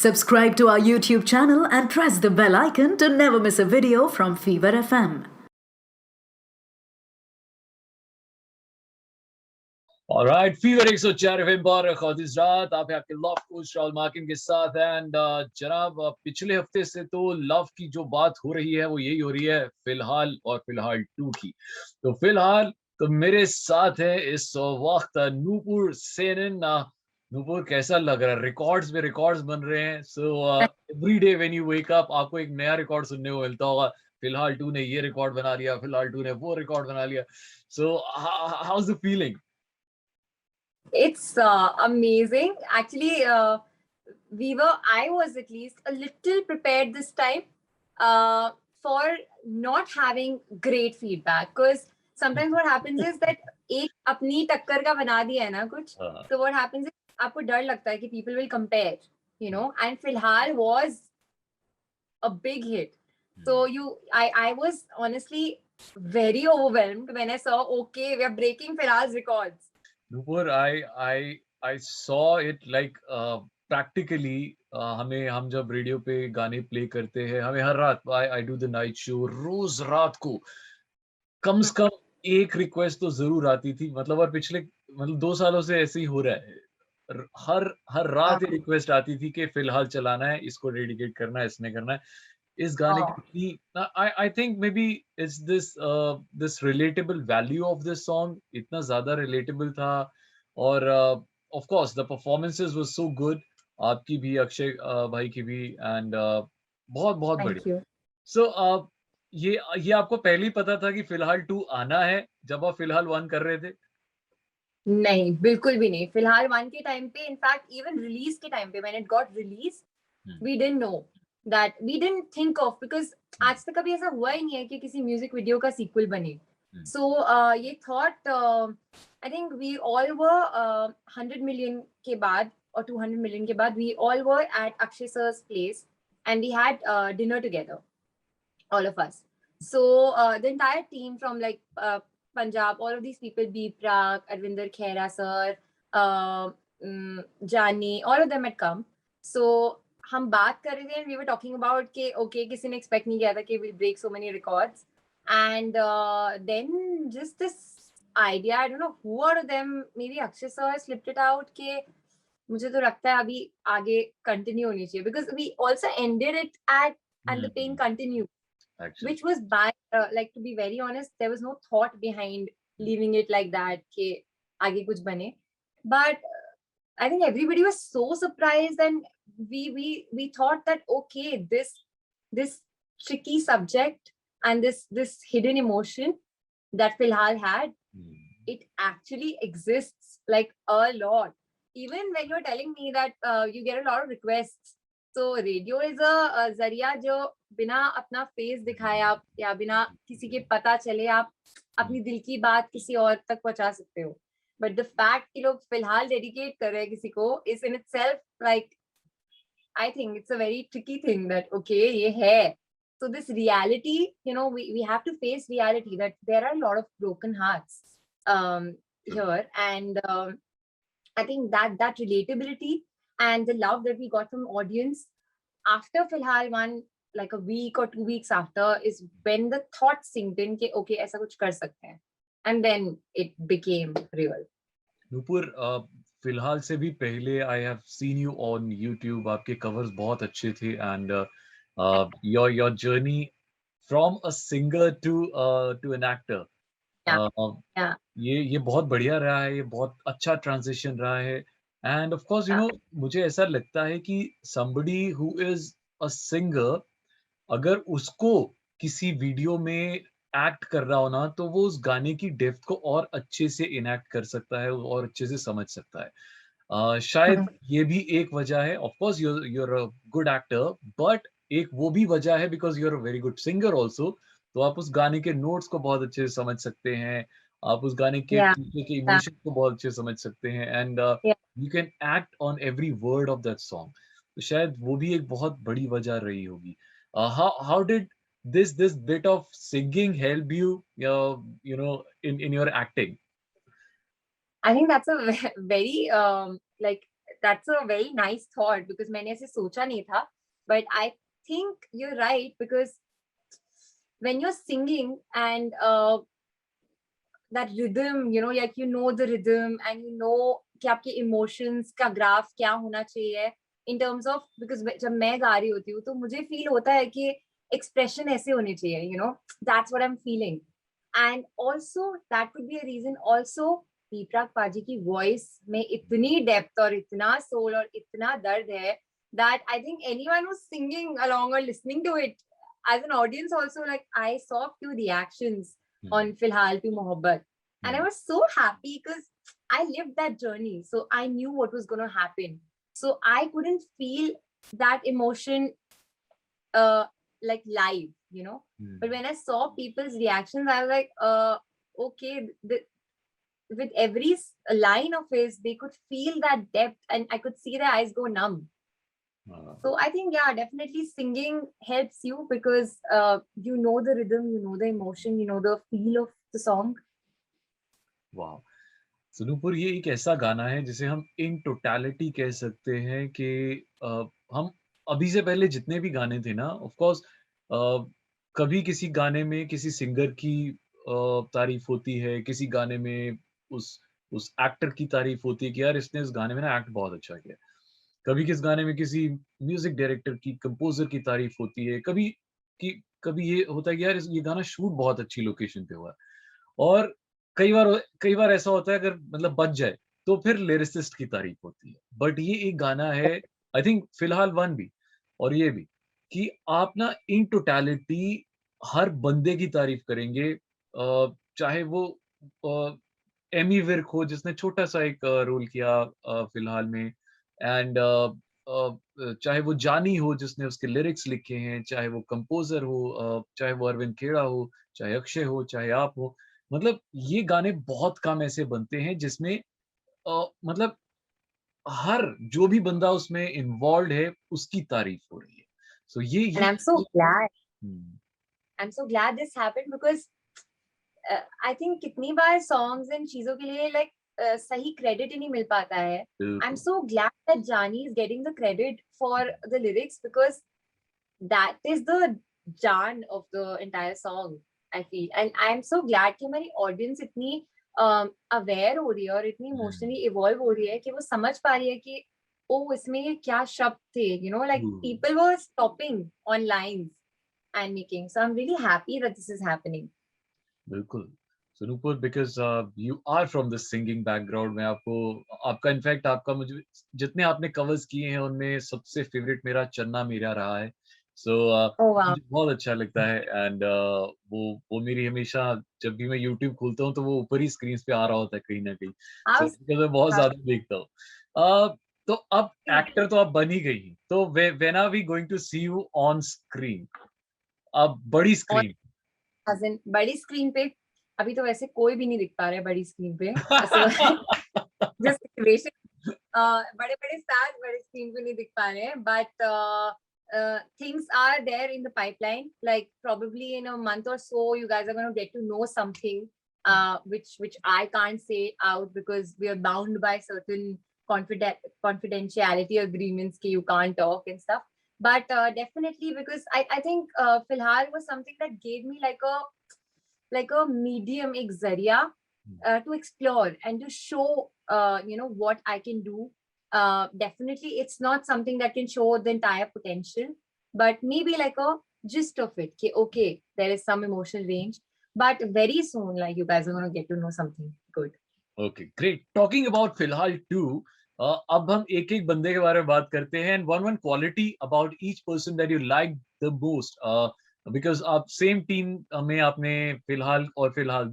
Subscribe to our YouTube channel and press the bell icon to never miss a video from Fever FM. Alright, fever 104 FM पर खादिस रात आप हैं आपके love coach Rahul मार्किन के साथ and जनाब पिछले हफ्ते से तो लव की जो बात हो रही है वो यही हो रही है फिलहाल और फिलहाल 2 की। तो फिलहाल तो मेरे साथ है इस वक्त नूपुर सेनन। नूपुर कैसा लग रहा है? रिकॉर्ड्स पे रिकॉर्ड्स बन रहे हैं। So every day when you wake up आपको एक नया रिकॉर्ड सुनने को मिलता होगा। फिलहाल 2 ने ये रिकॉर्ड बना लिया, फिलहाल 2 ने वो रिकॉर्ड बना लिया। So how is the feeling? It's amazing. Actually, I was at least a little prepared this time for not having great feedback. Because sometimes what happens is that एक अपनी टक्कर का बना दिया है ना कुछ, so what happens is आपको डर लगता है कि people will compare, you know, and फिलहाल was a big hit. So I was honestly very overwhelmed when I saw, okay, we are breaking Filhal's records. Nupur, I saw it like practically हम जब radio पे गाने play करते हैं हमें हर रात I do the night show रोज रात को कम से कम एक रिक्वेस्ट तो जरूर आती थी। मतलब और पिछले 2 सालों से ऐसे ही हो रहा है। हर रात ये रिक्वेस्ट आती थी कि फिलहाल चलाना है, इसको डेडिकेट करना है, इसने करना है। इस गाने की I think maybe it's this relatable value of this song इतना ज्यादा relatable था। और of course the performances was so good, आपकी भी, अक्षय भाई की भी, and बहुत बहुत बढ़िया। So ये आपको पहले ही पता था कि फिलहाल 2 आना है जब आप फिलहाल 1 कर रहे थे? नहीं, बिल्कुल भी नहीं। फिलहाल 1 के टाइम पे, इनफैक्ट इवन रिलीज के टाइम पे, when it got released, we didn't know that, we didn't think of, because आज तक कभी ऐसा हुआ ही नहीं है कि किसी म्यूजिक वीडियो का सीक्वल बने। So ये thought I think we all were 100 million के बाद और 200 million के बाद we all were at Akshay sir's place and we had dinner together, all of us. So the entire team from like Punjab, all of these people, B. Prak, Arvinder Khera sir, Jani, all of them had come. So हम बात कर रहे थे and we were talking about कि okay, किसी ने expect नहीं किया था कि we'll break so many records. And then just this idea, I don't know who out of them, maybe Akshay sir slipped it out कि मुझे तो लगता है अभी आगे continue होनी चाहिए, because we also ended it at and the pain continued. Actually. Which was bad. Like, to be very honest, there was no thought behind leaving it like that कि आगे कुछ बने. But I think everybody was so surprised, and we thought that okay, this tricky subject and this hidden emotion that Filhal had, it actually exists like a lot. Even when you're telling me that you get a lot of requests, so radio is a जरिया जो बिना अपना face दिखाए आप या बिना किसी के पता चले आप अपनी दिल की बात किसी और तक पहुंचा सकते हो। But the fact कि लोग फिलहाल dedicate कर रहे हैं किसी को is in itself, like, I think it's a very tricky thing that okay, ये है. So this reality, you know, we have to face reality that there are a lot of broken hearts here, and I think that relatability and the love that we got from audience after Filhal 1, like a week or 2 weeks after, is when the thought sinked in कि okay, ऐसा कुछ कर सकते हैं, and then it became real. Nupur, फिलहाल से भी पहले I have seen you on YouTube, आपके covers बहुत अच्छे थे, and your journey from a singer to an actor, ये बहुत बढ़िया रहा है, ये बहुत अच्छा transition रहा है। And of course, you know, मुझे ऐसा लगता है कि somebody who is a singer, अगर उसको किसी वीडियो में एक्ट कर रहा हो ना, तो वो उस गाने की डेप्थ को और अच्छे से इनैक्ट कर सकता है और अच्छे से समझ सकता है। शायद ये भी एक वजह है। Of course you're a good actor, but एक वो भी वजह है because you're a very good singer also। तो आप उस गाने के नोट्स को बहुत अच्छे से समझ सकते हैं, आप उस गाने के पीछे के इमोशन को बहुत अच्छे से समझ सकते हैं, and you can act on every word of that song। तो शायद वो भी एक बहुत बड़ी वजह रही होगी। How did this bit of singing help you, you know, in your acting? I think that's a very like that's a very nice thought because मैंने ऐसे सोचा नहीं था, but I think you're right because when you're singing and that rhythm, you know, like you know the rhythm and you know कि आपके emotions का graph क्या होना चाहिए in terms of, because जब मैं गा रही होती हूँ तो मुझे feel होता है कि expression ऐसे होने चाहिए, you know, that's what I'm feeling. And also that could be a reason also दीपराग पाजी की voice में इतनी depth और इतना soul और इतना दर्द है that I think anyone who's singing along or listening to it as an audience also, like I saw few reactions on Filhal Pi Mohabbat. And I was so happy because I lived that journey. So I knew what was going to happen. So I couldn't feel that emotion like live, you know. But when I saw people's reactions, I was like, okay, with every line of his, they could feel that depth and I could see their eyes go numb. So I think, yeah, definitely singing helps you because you know the rhythm, you know the emotion, you know the feel of the song. वाह! सुनूपुर ये एक ऐसा गाना है जिसे हम in totality कह सकते हैं कि हम अभी से पहले जितने भी गाने थे ना, ऑफ कोर्स कभी किसी गाने में किसी सिंगर की तारीफ होती है, किसी गाने में उस एक्टर की तारीफ होती है कि यार इसने इस गाने में ना एक्ट बहुत अच्छा किया। कभी किस गाने में किसी म्यूजिक डायरेक्टर की, कंपोज़र की तारीफ होती है, कभी ये होता है कि यार ये गाना शूट बहुत अच्छी लोकेशन पे हुआ है। और कई बार ऐसा होता है अगर मतलब बच जाए, तो फिर लिरिसिस्ट की तारीफ होती है। बट ये एक गाना है आई थिंक फिलहाल 1 भी और ये भी, कि आप ना इन टोटैलिटी हर बंदे की तारीफ करेंगे चाहे वो एमी विर्क हो जिसने छोटा-सा एक रोल किया फिलहाल में एंड चाहे वो जानी हो जिसने उसके लिरिक्स लिखे हैं, चाहे वो कंपोज़र हो चाहे वो अरविंद खेड़ा हो, चाहे अक्षय हो, चाहे आप हो। मतलब ये गाने बहुत कम ऐसे बनते हैं जिसमें मतलब हर जो भी बंदा उसमें इन्वॉल्व्ड है, उसकी तारीफ हो रही है। सो And ये I'm so glad. Hmm, I'm so glad this happened because I think कितनी बार songs and चीजों के लिए like सही credit ही नहीं मिल पाता है. I'm बिल्कुल। so glad that Jani is getting the credit for the lyrics because that is the jaan of the entire song, I feel. And I'm so glad कि हमारी audience इतनी aware हो रही है और इतनी emotionally evolve हो रही है कि वो समझ पा रही है कि ओ इसमें ये क्या शब्द थे, you know, like hmm, people were stopping on lines and making. So I'm really happy that this is happening. बिल्कुल। सुनूपुर because you are from the singing background मैं आपको आपका इनफैक्ट आपका मुझे जितने आपने कवर्स किए हैं उनमें सबसे फेवरेट मेरा चन्ना मेरा रहा है। सो Oh wow. मुझे बहुत अच्छा लगता है एंड वो मेरी हमेशा जब भी मैं यूट्यूब खोलता हूँ तो वो ऊपर ही स्क्रीन्स पे आ रहा होता है कहीं न कहीं। सो How's बिकॉज़ मैं बहुत how's ज़्यादा देखता हूँ। तो अब एक्टर तो आप बन ही गई हैं। तो when are we going to see you on screen? अब बड़ी on स्क्रीन as in बड़ी स्क्रीन पे अभी तो वैसे कोई भी नहीं दिख पा रहा है बड़ी स्क्रीन पे. So just situation. बड़े-बड़े stars बड़े स्क्रीन पे नहीं दिख पा रहे हैं but things are there in the pipeline, like probably in a month or so you guys are going to get to know something which I can't say out because we are bound by certain confidentiality agreements कि you can't talk and stuff, but definitely because I think Filhal was something that gave me like a medium, एक जरिया to explore and to show you know what I can do. Definitely it's not something that can show the entire potential, but maybe like a gist of it. Okay, there is some emotional range, but very soon like you guys are going to get to know something good. Okay great talking about फिलहाल to अब हम एक एक बंदे के बारे में बात करते हैं and one quality about each person that you like the most because आप सेम टीम में आपने फिलहाल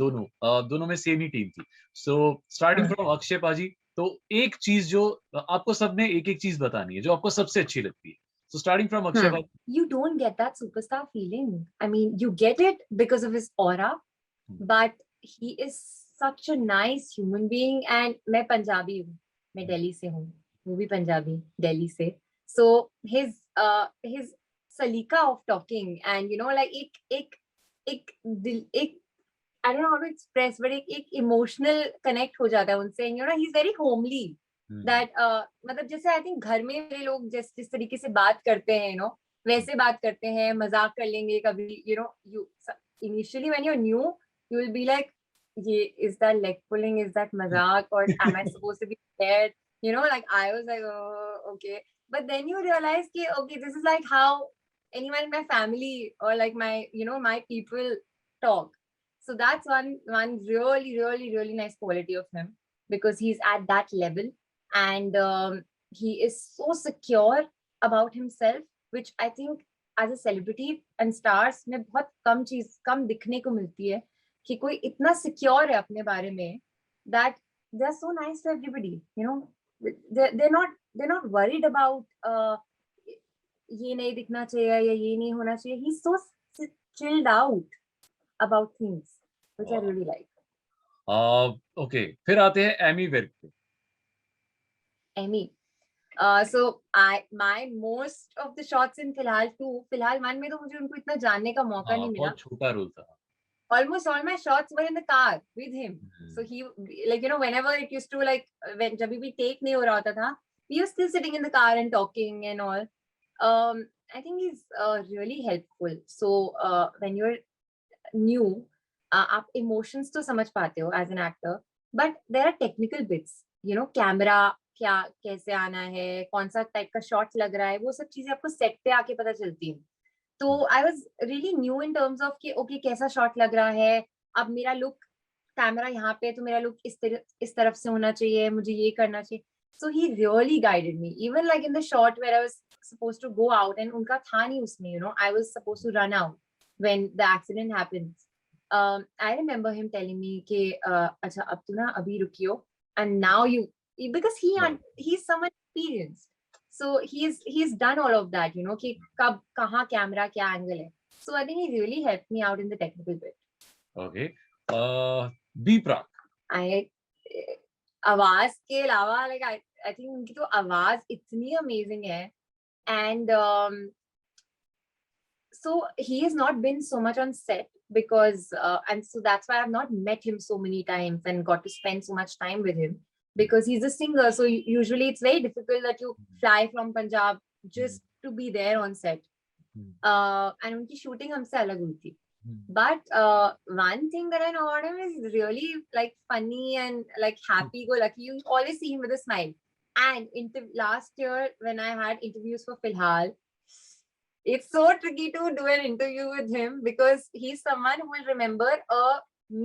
दोनों में सेम ही टीम थी सो स्टार्टिंग फ्रॉम अक्षय पाजी तो एक चीज जो आपको सबने एक एक चीज बतानी है जो आपको सबसे अच्छी लगती है सो स्टार्टिंग फ्रॉम अक्षय पाजी You don't get that superstar feeling. I mean, you get it because of his aura, but he is such a nice human being. And मैं पंजाबी हूँ, मैं दिल्ली से हूँ, वो भी पंजाबी, दिल्ली से. So his सलीका of talking and you know like एक I don't know how to express, but एक emotional connect हो जाता है उनसे. And you know he's very homely. that मतलब जैसे आई थिंक घर में मेरे लोग जिस तरीके से बात करते हैं वैसे बात करते हैं, मजाक कर लेंगे कभी you initially when you are new you will be like ये is that leg pulling, is that मजाक और am I supposed to be scared, like I was like, oh, okay, but then you realize कि okay, this is like how anyone in my family or like my my people talk. So that's one really really really nice quality of him, because he's at that level, and he is so secure about himself, which I think as a celebrity and stars में बहुत कम दिखने को मिलती है कि कोई इतना secure है अपने बारे में, that they're so nice to everybody, they're not worried about ये नहीं दिखना चाहिए या ये नहीं होना चाहिए. He's so chilled out about things, which I really like. Okay, फिर आते हैं एमी विर्क पे. Emmy. So my most of the shots in फिलहाल 1 में तो मुझे उनको इतना जानने का मौका नहीं मिला. बहुत छोटा रोल था. Almost all my shots were in the car with him. So he, like, whenever it used to, like, when जब भी take नहीं हो रहा होता था, we were still sitting in the car and talking and all. I think he's really helpful. So when you're new, आप emotions तो समझ पाते हो as an actor, but there are technical bits. Camera क्या कैसे आना है, कौन सा टाइप का शॉट लग रहा है, वो सब चीजें आपको सेट पे आके पता चलती है. तो I was really new in terms of कि ओके कैसा शॉट लग रहा है, अब मेरा लुक कैमरा यहाँ पे तो मेरा लुक इस तरफ से होना चाहिए, मुझे ये करना चाहिए. So he really guided me, even like in the shot where I was supposed to go out and उनका था नहीं उसमें, I was supposed to run out when the accident happens. I remember him telling me कि अच्छा अब तू ना अभी रुकियो, and now you, because he's someone experienced. So he's done all of that, कि कब कहाँ कैमरा क्या एंगल है. So I think he really helped me out in the technical bit. Okay. B Praak. आवाज के अलावा like I think उनकी तो आवाज इतनी amazing है, and so he has not been so much on set because and so that's why I've not met him so many times and got to spend so much time with him, because he's a singer, so usually it's very difficult that you fly from Punjab just to be there on set. And unki shooting humse alag hui thi. But one thing that I know about him is really like funny and like happy go lucky. You always see him with a smile. And last year when I had interviews for Filhal, it's so tricky to do an interview with him because he's someone who will remember a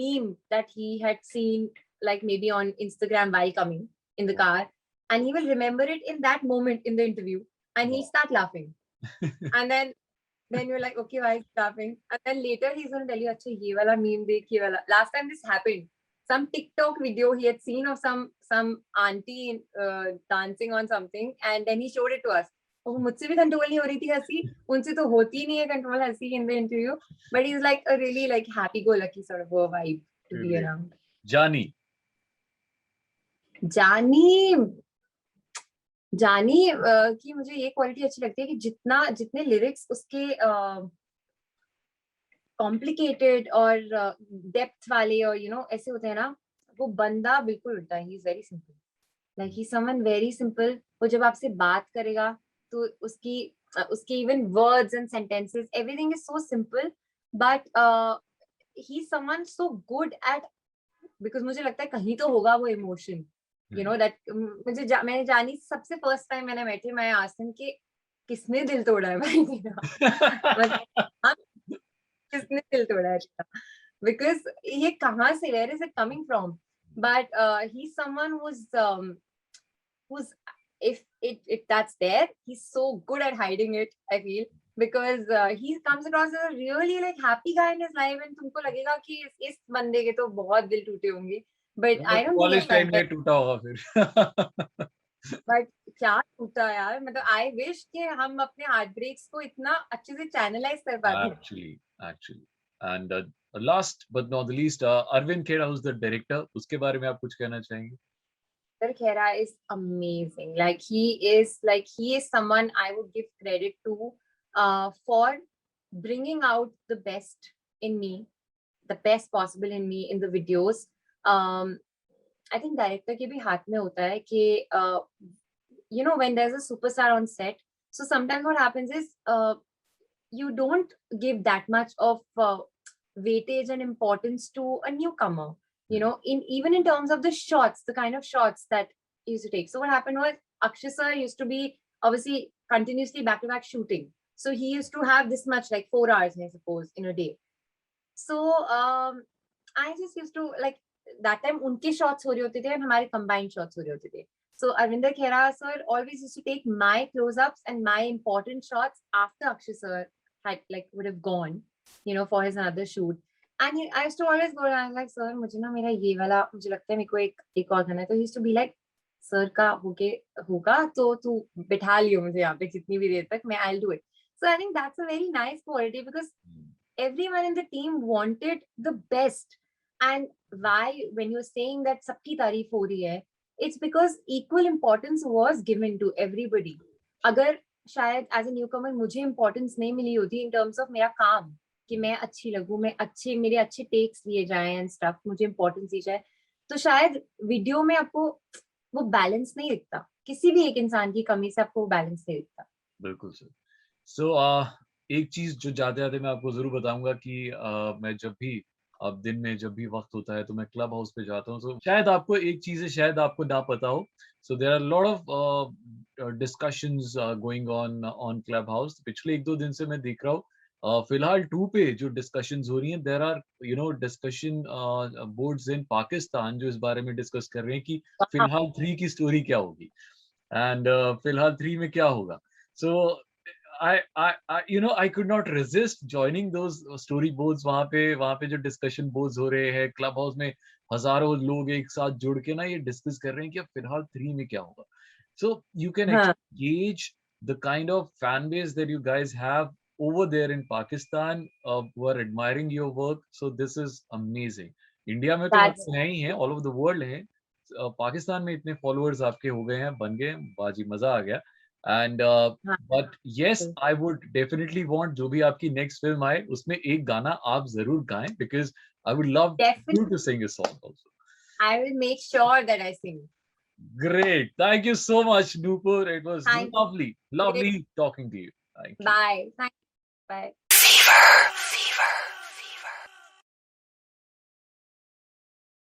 meme that he had seen like maybe on Instagram while coming in the car, and he will remember it in that moment in the interview, and he start laughing. And then you're like, okay, why is he laughing? And then later he's going to tell you, acha ye wala meme dekh, ye wala. Last time this happened, some TikTok video he had seen of some auntie dancing on something, and then he showed it to us. Oh, मुझसे भी control नहीं हो रही थी हंसी, उनसे तो होती नहीं है कंट्रोल हंसी in the interview, but he's like a really like happy go lucky sort of a vibe to be around. जानी. जानी की मुझे ये क्वालिटी अच्छी लगती है कि जितने लिरिक्स उसके कॉम्प्लिकेटेड और डेप्थ वाले और ऐसे होते हैं ना, वो बंदा बिल्कुल उल्टा है. He is very simple, like he someone very simple. वो जब आपसे बात करेगा तो उसके even words and sentences everything is so simple, but he is someone so good at, because मुझे लगता है कहीं तो होगा वो इमोशन, that मैंने जानी सबसे फर्स्ट टाइम मैंने मेट हिम, मैं आस्क्ड हिम कि किसने दिल तोड़ा है भाई तेरा, किसने दिल तोड़ा है तेरा, बिकॉज ये कहाँ से, where is it coming from. But he is someone who's if that's there, he's so good at hiding it, I feel, because he comes across as a really like happy guy in his life, and तुमको लगेगा कि इस बंदे के तो बहुत दिल टूटे होंगे, but I don't college time में टूटा होगा फिर. बट क्या टूटा यार, मतलब आई विश कि हम अपने हार्ट ब्रेक्स को इतना अच्छे से चैनलाइज कर पाते. Actually. And last but not the least, Arvind Khera, who's the director, उसके बारे में आप कुछ कहना चाहेंगे? Khera is amazing. Like he is someone I would give credit to for bringing out the best in me, the best possible in me in the videos. I think director के भी हाथ में होता है कि you know, when there's a superstar on set, so sometimes what happens is you don't give that much of weightage and importance to a newcomer, you know, even in terms of the shots, the kind of shots that he used to take. So what happened was Akshay sir used to be obviously continuously back to back shooting, so he used to have this much, like 4 hours I suppose in a day. So I just used to like, that time unke shots ho rahe hote the and hamare combined shots ho rahe hote the. So Arvinder Khera sir always used to take my close-ups and my important shots after Akshay sir had like would have gone, you know, for his another shoot. And I used to always go around like, sir, मुझे ना मेरा ये वाला मुझे लगता है मेरे को एक और करना है. तो he used to be like, sir का होगा तो तू बिठा लियो मुझे यहाँ पे कितनी भी देर तक, मैं I'll do it. So I think that's a very nice quality because everyone in the team wanted the best. And why, when you're saying that सबकी तारीफ हो रही है, it's because equal importance was given to everybody. अगर शायद as a newcomer मुझे importance नहीं मिली होती in terms of मेरा काम, कि मैं अच्छी लगूं, मेरे अच्छे takes लिए जाएं and stuff, मुझे importance दी जाए, तो शायद वीडियो में आपको वो बैलेंस नहीं दिखता, किसी भी एक इंसान की कमी से आपको वो बैलेंस नहीं दिखता. बिल्कुल सर. सो एक चीज जो जाते जाते मैं आपको जरूर बताऊंगा कि मैं जब भी अब दिन में जब भी वक्त होता है तो मैं क्लब हाउस पे जाता हूँ. तो शायद आपको एक चीज है, शायद आपको ना पता हो. So there are lot of discussions going on Clubhouse. पिछले 1-2 दिन से मैं देख रहा हूँ फिलहाल 2 पे जो डिस्कशंस हो रही हैं, there are you know discussion boards in Pakistan जो इस बारे में डिस्कस कर रहे हैं कि फिलहाल 3 की स्टोरी क्या होगी एंड फिलहाल 3 में क्या होगा. सो I you know I could not resist joining those story boards. वहाँ पे जो discussion boards हो रहे हैं क्लब हाउस में, हजारों लोग एक साथ जुड़ के ना ये डिस्कस कर रहे हैं कि अब फिलहाल 3 में क्या होगा. So you can actually gauge the kind of fan base that you guys have over there in Pakistan who are admiring your work. So this is amazing. India में तो मतलब है ही है, all over the world है. पाकिस्तान में इतने followers आपके हो गए हैं, बन गए, बाजी मजा आ गया. And but yes, I would definitely want जो भी आपकी next film आए उसमें एक गाना आप जरूर गाएं because I would love you to sing a song also. I will make sure that I sing. Great. Thank you so much, Nupur. It was lovely talking to you. Thank you. Bye. Thank you. Bye.